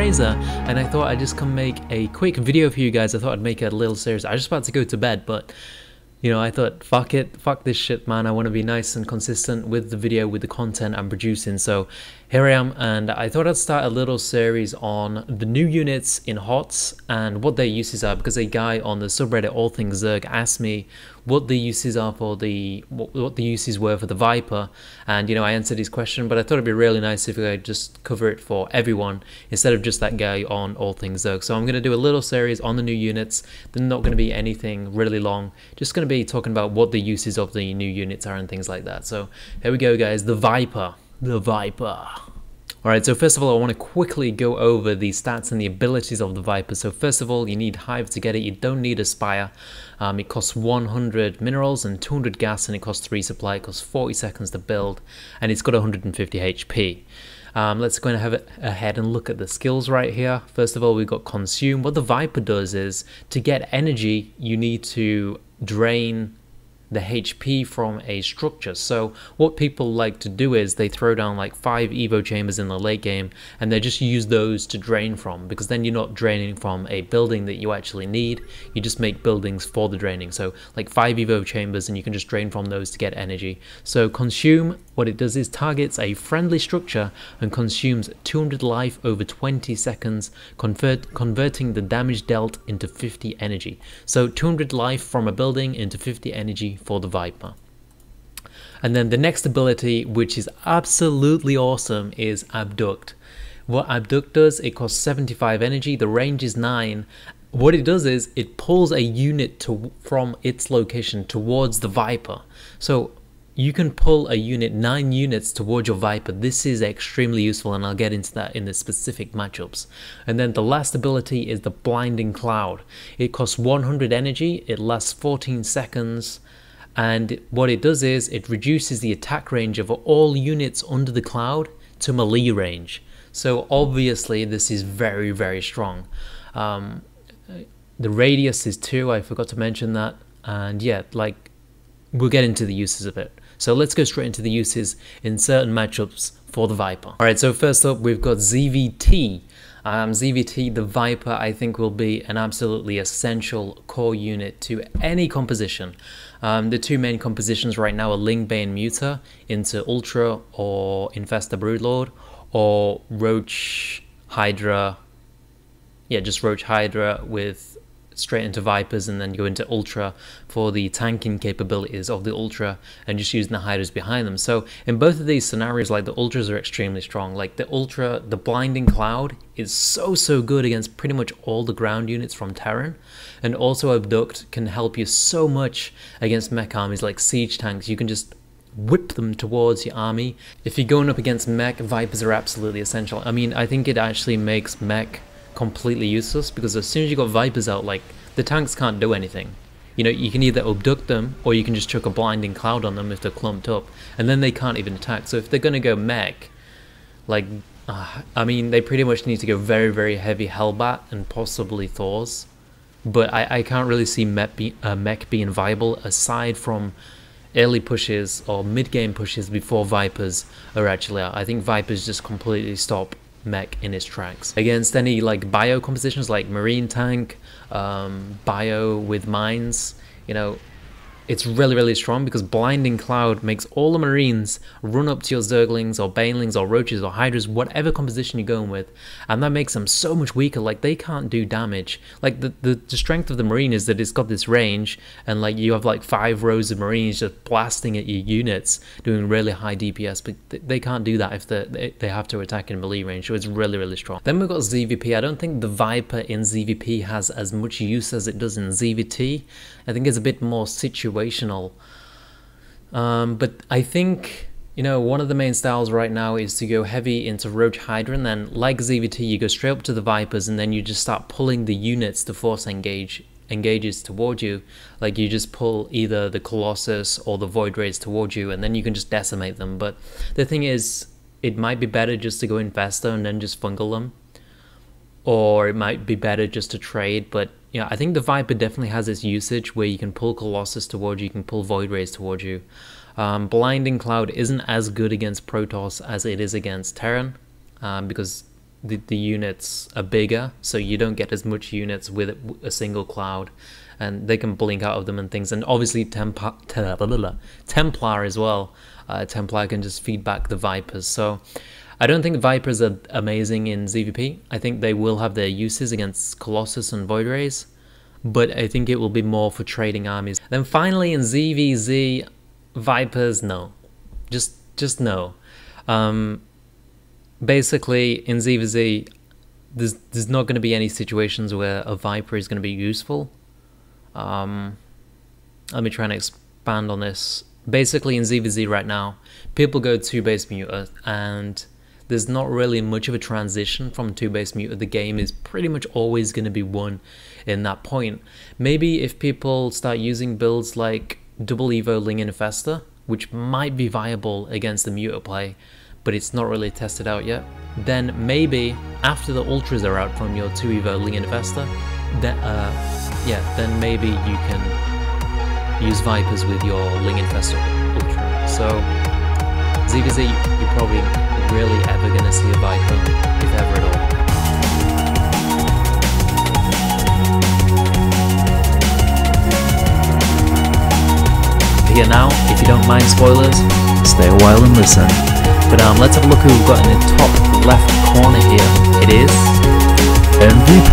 Razor, and I thought I'd just come make a quick video for you guys. I thought I'd make a little series. I was just about to go to bed, but you know, I thought, fuck it, fuck this shit, man. I want to be nice and consistent with the video, with the content I'm producing. So here I am, and I thought I'd start a little series on the new units in HotS and what their uses are, because a guy on the subreddit All Things Zerg asked me what the uses are for what the uses were for the Viper, and you know, I answered his question, but I thought it'd be really nice if I could just cover it for everyone instead of just that guy on All Things Zerg. So I'm going to do a little series on the new units. They're not going to be anything really long, just going to be talking about what the uses of the new units are and things like that. So here we go, guys. The Viper. Alright, so first of all, I want to quickly go over the stats and the abilities of the Viper. So first of all, you need Hive to get it. You don't need Aspire. It costs 100 minerals and 200 gas, and it costs 3 supply. It costs 40 seconds to build, and it's got 150 HP. Let's go and have it ahead and look at the skills right here. First of all, we've got Consume. What the Viper does is, to get energy, you need to drain the HP from a structure. So what people like to do is they throw down like 5 Evo chambers in the late game, and they just use those to drain from, because then you're not draining from a building that you actually need. You just make buildings for the draining. So like 5 Evo chambers, and you can just drain from those to get energy. So Consume, what it does is targets a friendly structure and consumes 200 life over 20 seconds, converting the damage dealt into 50 energy. So 200 life from a building into 50 energy for the Viper. And then the next ability, which is absolutely awesome, is Abduct. What Abduct does, it costs 75 energy, the range is 9. What it does is it pulls a unit from its location towards the Viper. So you can pull a unit 9 units towards your Viper. This is extremely useful, and I'll get into that in the specific matchups. And then the last ability is the Blinding Cloud. It costs 100 energy, it lasts 14 seconds, and what it does is it reduces the attack range of all units under the cloud to melee range. So obviously this is very, very strong. The radius is 2, I forgot to mention that, and yeah, like, we'll get into the uses of it. So let's go straight into the uses in certain matchups for the Viper. Alright, so first up we've got ZVT. ZVT, the Viper, I think will be an absolutely essential core unit to any composition. The two main compositions right now are Lingbane Muta into Ultra or Infesta Broodlord, or Roach Hydra. Yeah, just Roach Hydra with straight into Vipers, and then go into Ultra for the tanking capabilities of the Ultra, and just using the Hydras behind them. So in both of these scenarios, like, the Ultras are extremely strong. Like the Ultra, the Blinding Cloud is so good against pretty much all the ground units from Terran, and also Abduct can help you so much against mech armies like siege tanks. You can just whip them towards your army. If you're going up against mech, Vipers are absolutely essential. I mean, I think it actually makes mech completely useless, because as soon as you got Vipers out, like, the tanks can't do anything. You know, you can either abduct them, or you can just chuck a Blinding Cloud on them if they're clumped up, and then they can't even attack. So if they're gonna go mech, like, I mean, they pretty much need to go very, very heavy Hellbat and possibly Thors, but I can't really see mech being viable aside from early pushes or mid-game pushes before Vipers are actually out. I think Vipers just completely stop mech in its tracks. Against any like bio compositions like Marine Tank, bio with mines, you know, it's really strong, because Blinding Cloud makes all the Marines run up to your Zerglings or Banelings or Roaches or Hydras, whatever composition you're going with, and that makes them so much weaker. Like, they can't do damage. Like, the strength of the Marine is that it's got this range, and like, you have like 5 rows of Marines just blasting at your units, doing really high DPS, but they can't do that if they have to attack in melee range. So it's really strong. Then we've got ZVP. I don't think the Viper in ZVP has as much use as it does in ZVT. I think it's a bit more situational. But I think, you know, one of the main styles right now is to go heavy into Roach Hydra, and then like ZVT, you go straight up to the Vipers, and then you just start pulling the units to force engages towards you. Like, you just pull either the Colossus or the Void Rays towards you, and then you can just decimate them. But the thing is, it might be better just to go Infesta and then just fungal them, or it might be better just to trade. But yeah, I think the Viper definitely has its usage where you can pull Colossus towards you, you can pull Void Rays towards you. Blinding Cloud isn't as good against Protoss as it is against Terran, because the units are bigger, so you don't get as much units with a single cloud, and they can blink out of them and things. And obviously Templar as well. Templar can just feed back the Vipers. So I don't think the Vipers are amazing in ZVP. I think they will have their uses against Colossus and Void Rays, but I think it will be more for trading armies. Then finally in ZVZ, Vipers, no. Just no. Basically in ZVZ, there's not going to be any situations where a Viper is going to be useful. Let me try and expand on this. Basically in ZVZ right now, people go 2-base muter, and there's not really much of a transition from 2-base muter. The game is pretty much always going to be won in that point. Maybe if people start using builds like Double Evo Ling Infestor, which might be viable against the muter play, but it's not really tested out yet, then maybe after the ultras are out from your 2 Evo Ling Infestor, then maybe you can use Vipers with your Ling Infestor ultra. So ZVZ, you're probably really ever gonna see a Viper, if ever at all. Here now, if you don't mind spoilers, stay a while and listen. But let's have a look who we've got in the top left corner here. It is MVP.